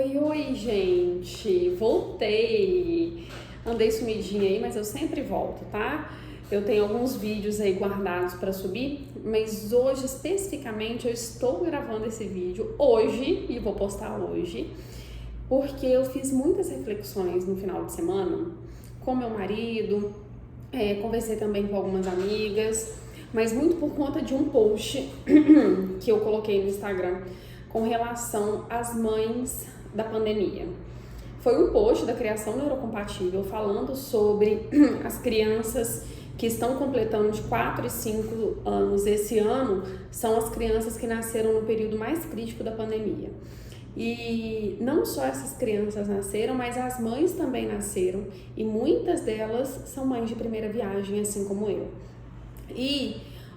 Oi, gente! Voltei! Andei sumidinha aí, mas eu sempre volto, tá? Eu tenho alguns vídeos aí guardados para subir, mas hoje, especificamente, eu estou gravando esse vídeo hoje, e vou postar hoje, porque eu fiz muitas reflexões no final de semana com meu marido, conversei também com algumas amigas, mas muito por conta de um post que eu coloquei no Instagram com relação às mães da pandemia. Foi um post da Criação Neurocompatível falando sobre as crianças que estão completando de 4 e 5 anos esse ano, são as crianças que nasceram no período mais crítico da pandemia. E não só essas crianças nasceram, mas as mães também nasceram, e muitas delas são mães de primeira viagem, assim como eu. E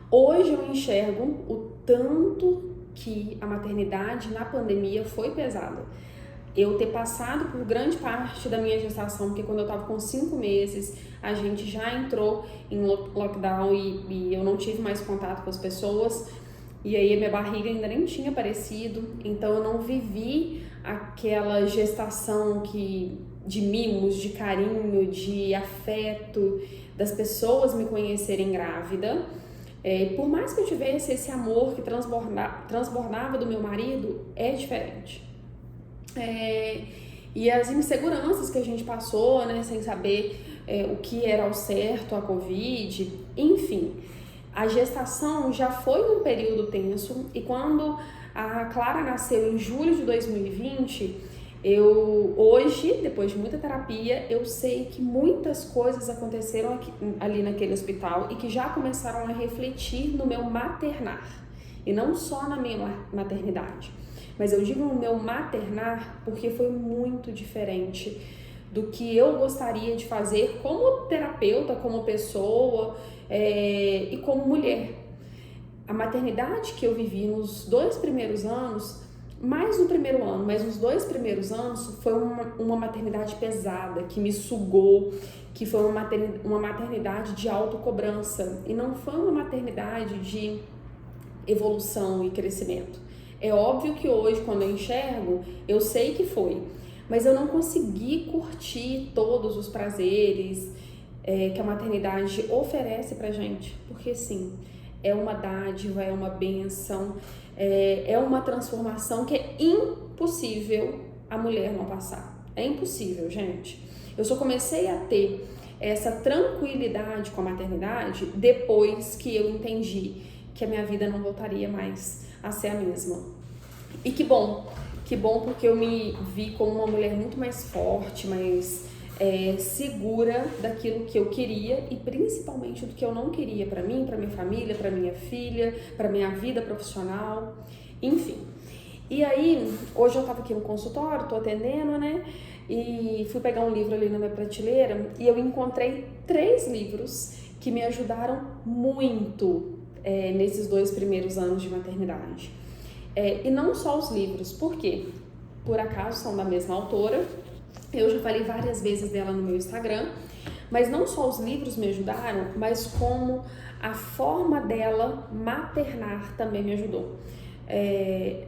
hoje eu enxergo o tanto que a maternidade na pandemia foi pesada. Eu ter passado por grande parte da minha gestação, porque quando eu tava com 5 meses, a gente já entrou em lockdown e eu não tive mais contato com as pessoas, e aí a minha barriga ainda nem tinha aparecido, então eu não vivi aquela gestação de mimos, de carinho, de afeto, das pessoas me conhecerem grávida. Por mais que eu tivesse esse amor que transbordava do meu marido, é diferente. E as inseguranças que a gente passou, né, sem saber o que era ao certo, a Covid, enfim. A gestação já foi um período tenso, e quando a Clara nasceu em julho de 2020, hoje, depois de muita terapia, eu sei que muitas coisas aconteceram ali naquele hospital e que já começaram a refletir no meu maternar, e não só na minha maternidade. Mas eu digo no meu maternar porque foi muito diferente do que eu gostaria de fazer como terapeuta, como pessoa e como mulher. A maternidade que eu vivi nos 2 primeiros anos, mais no primeiro ano, mas nos 2 primeiros anos, foi uma maternidade pesada, que me sugou, que foi uma maternidade de autocobrança, e não foi uma maternidade de evolução e crescimento. É óbvio que hoje, quando eu enxergo, eu sei que foi, mas eu não consegui curtir todos os prazeres que a maternidade oferece pra gente, porque sim, é uma dádiva, é uma bênção, é uma transformação que é impossível a mulher não passar. É impossível, gente. Eu só comecei a ter essa tranquilidade com a maternidade depois que eu entendi que a minha vida não voltaria mais a ser a mesma. E que bom porque eu me vi como uma mulher muito mais forte, mais segura daquilo que eu queria e principalmente do que eu não queria para mim, para minha família, para minha filha, para minha vida profissional, enfim. E aí, hoje eu tava aqui no consultório, tô atendendo, né? E fui pegar um livro ali na minha prateleira e eu encontrei 3 livros que me ajudaram muito nesses 2 primeiros anos de maternidade. E não só os livros, por quê? Por acaso são da mesma autora, eu já falei várias vezes dela no meu Instagram, mas não só os livros me ajudaram, mas como a forma dela maternar também me ajudou.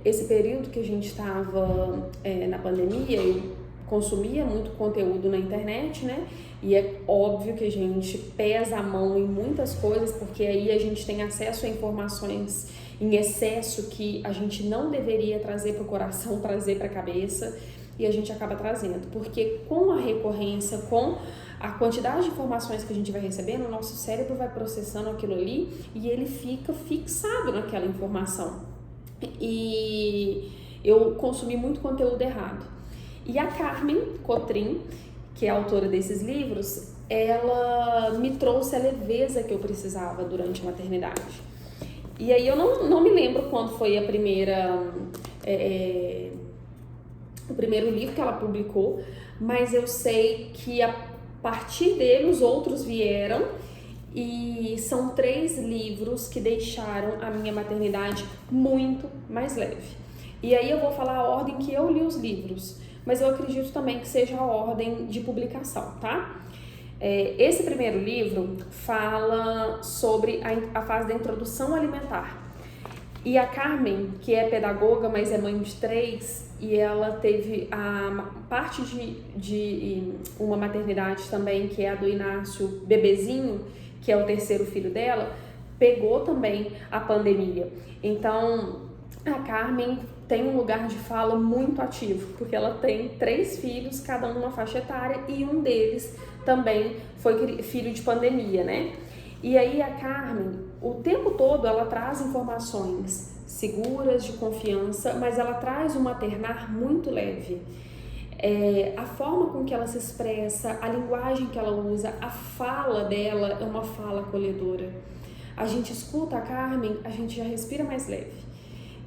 Esse período que a gente estava na pandemia, eu consumia muito conteúdo na internet, né? E é óbvio que a gente pesa a mão em muitas coisas, porque aí a gente tem acesso a informações em excesso que a gente não deveria trazer para o coração, trazer para a cabeça, e a gente acaba trazendo, porque com a recorrência, com a quantidade de informações que a gente vai recebendo, o nosso cérebro vai processando aquilo ali e ele fica fixado naquela informação. E eu consumi muito conteúdo errado. E a Carmen Cotrim, que é a autora desses livros, ela me trouxe a leveza que eu precisava durante a maternidade. E aí eu não me lembro quando foi o primeiro livro que ela publicou, mas eu sei que a partir dele os outros vieram, e são 3 livros que deixaram a minha maternidade muito mais leve. E aí eu vou falar a ordem que eu li os livros, mas eu acredito também que seja a ordem de publicação, tá? Esse primeiro livro fala sobre a fase da introdução alimentar. E a Carmen, que é pedagoga, mas é mãe de 3, e ela teve a parte de uma maternidade também, que é a do Inácio bebezinho, que é o 3º filho dela, pegou também a pandemia. Então, a Carmen tem um lugar de fala muito ativo, porque ela tem 3 filhos, cada um numa faixa etária, e um deles também foi filho de pandemia, né? E aí a Carmen, o tempo todo, ela traz informações seguras, de confiança, mas ela traz um maternar muito leve. A forma com que ela se expressa, a linguagem que ela usa, a fala dela é uma fala acolhedora. A gente escuta a Carmen, a gente já respira mais leve.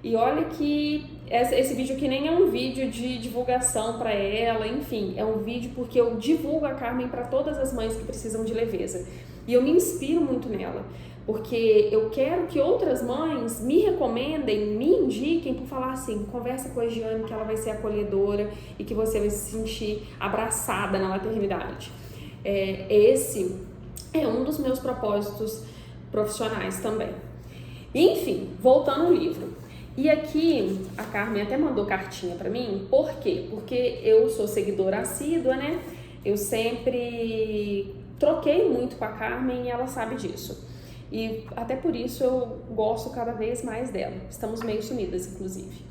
E olha que esse vídeo aqui nem é um vídeo de divulgação para ela, enfim, é um vídeo porque eu divulgo a Carmen para todas as mães que precisam de leveza. E eu me inspiro muito nela, porque eu quero que outras mães me recomendem, me indiquem por falar assim, conversa com a Giane que ela vai ser acolhedora e que você vai se sentir abraçada na maternidade. Esse é um dos meus propósitos profissionais também. Enfim, voltando ao livro. E aqui, a Carmen até mandou cartinha pra mim, por quê? Porque eu sou seguidora assídua, né? Eu sempre troquei muito com a Carmen e ela sabe disso. E até por isso eu gosto cada vez mais dela. Estamos meio sumidas, inclusive.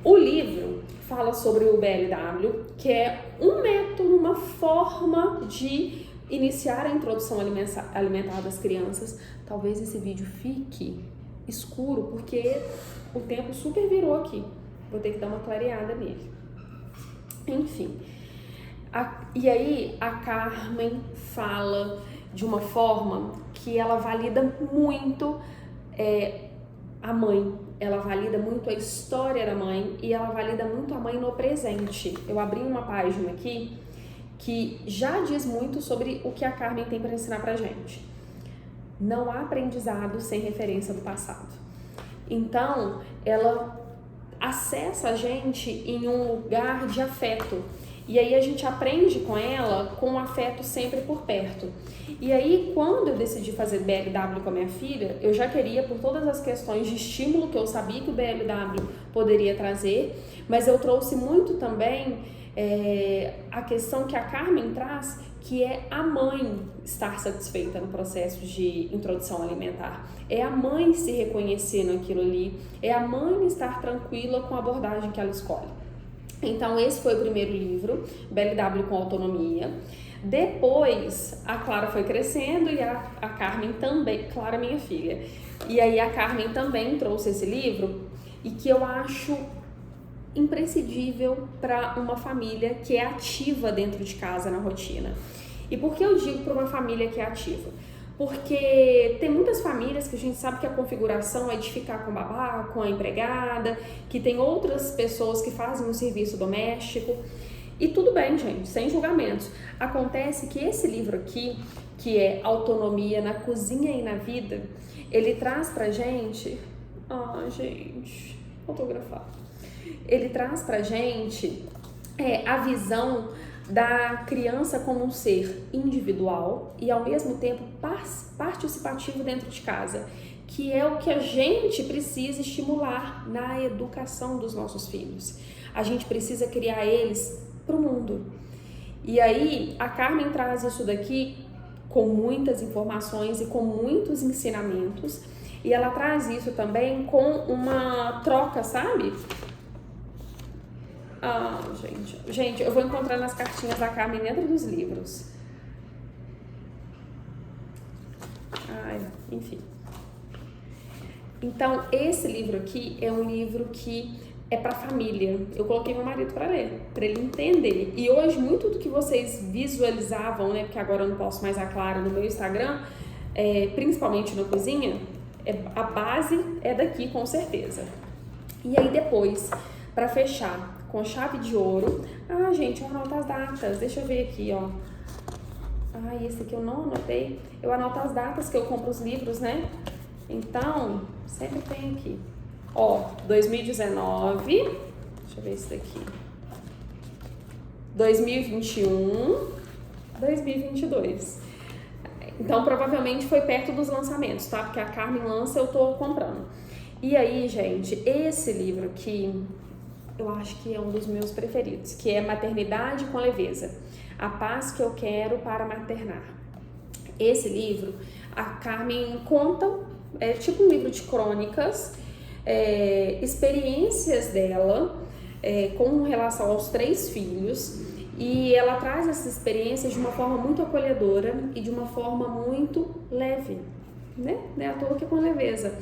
O livro fala sobre o BLW, que é um método, uma forma de iniciar a introdução alimentar das crianças. Talvez esse vídeo fique escuro, porque o tempo super virou aqui. Vou ter que dar uma clareada nele. Enfim. E aí a Carmen fala de uma forma que ela valida muito a mãe. Ela valida muito a história da mãe e ela valida muito a mãe no presente. Eu abri uma página aqui que já diz muito sobre o que a Carmen tem para ensinar pra gente. Não há aprendizado sem referência do passado. Então, ela acessa a gente em um lugar de afeto. E aí a gente aprende com ela com o afeto sempre por perto. E aí, quando eu decidi fazer BLW com a minha filha, eu já queria, por todas as questões de estímulo que eu sabia que o BLW poderia trazer, mas eu trouxe muito também a questão que a Carmen traz, que é a mãe estar satisfeita no processo de introdução alimentar. É a mãe se reconhecer naquilo ali, é a mãe estar tranquila com a abordagem que ela escolhe. Então, esse foi o primeiro livro, BLW com Autonomia. Depois, a Clara foi crescendo e a Carmen também, Clara, minha filha. E aí a Carmen também trouxe esse livro e que eu acho imprescindível para uma família que é ativa dentro de casa na rotina. E por que eu digo para uma família que é ativa? Porque tem muitas famílias que a gente sabe que a configuração é de ficar com o babá, com a empregada, que tem outras pessoas que fazem um serviço doméstico. E tudo bem, gente, sem julgamentos. Acontece que esse livro aqui, que é Autonomia na Cozinha e na Vida, ele traz pra gente... gente, autografado. Ele traz pra gente a visão da criança como um ser individual e ao mesmo tempo participativo dentro de casa, que é o que a gente precisa estimular na educação dos nossos filhos. A gente precisa criar eles para o mundo. E aí a Carmen traz isso daqui com muitas informações e com muitos ensinamentos, e ela traz isso também com uma troca, sabe? Gente, eu vou encontrar nas cartinhas da Carmen dentro dos livros. Enfim. Então, esse livro aqui é um livro que é para família. Eu coloquei meu marido para ler, para ele entender. E hoje, muito do que vocês visualizavam, né, porque agora eu não posso mais aclarar no meu Instagram, principalmente na cozinha, a base é daqui, com certeza. E aí depois, para fechar com chave de ouro... gente, eu anoto as datas. Deixa eu ver aqui, ó. Esse aqui eu não anotei. Eu anoto as datas que eu compro os livros, né? Então, sempre tem aqui. 2019. Deixa eu ver esse daqui. 2021. 2022. Então, provavelmente foi perto dos lançamentos, tá? Porque a Carmen lança, eu tô comprando. E aí, gente, esse livro aqui, eu acho que é um dos meus preferidos, que é Maternidade com Leveza, A Paz que Eu Quero para Maternar. Esse livro, a Carmen conta, é tipo um livro de crônicas, experiências dela com relação aos 3 filhos, e ela traz essas experiências de uma forma muito acolhedora e de uma forma muito leve, né? Não é à toa que é com leveza.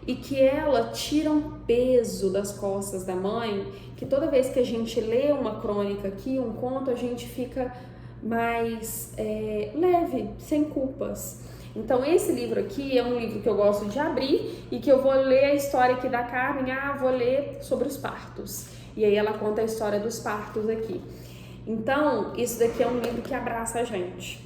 E que ela tira um peso das costas da mãe, que toda vez que a gente lê uma crônica aqui, um conto, a gente fica mais leve, sem culpas. Então esse livro aqui é um livro que eu gosto de abrir e que eu vou ler a história aqui da Carmen, vou ler sobre os partos. E aí ela conta a história dos partos aqui. Então, isso daqui é um livro que abraça a gente.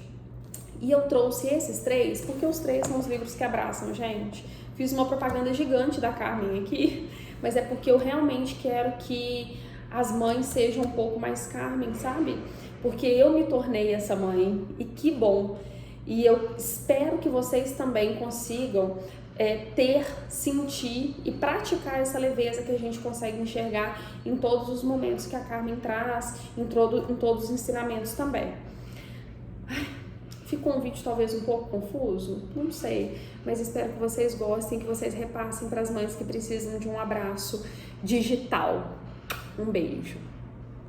E eu trouxe esses 3 porque os 3 são os livros que abraçam a gente. Fiz uma propaganda gigante da Carmen aqui, mas é porque eu realmente quero que as mães sejam um pouco mais Carmen, sabe? Porque eu me tornei essa mãe, e que bom! E eu espero que vocês também consigam sentir e praticar essa leveza que a gente consegue enxergar em todos os momentos que a Carmen traz, em todos os ensinamentos também. Ficou um vídeo talvez um pouco confuso? Não sei, mas espero que vocês gostem, que vocês repassem para as mães que precisam de um abraço digital. Um beijo!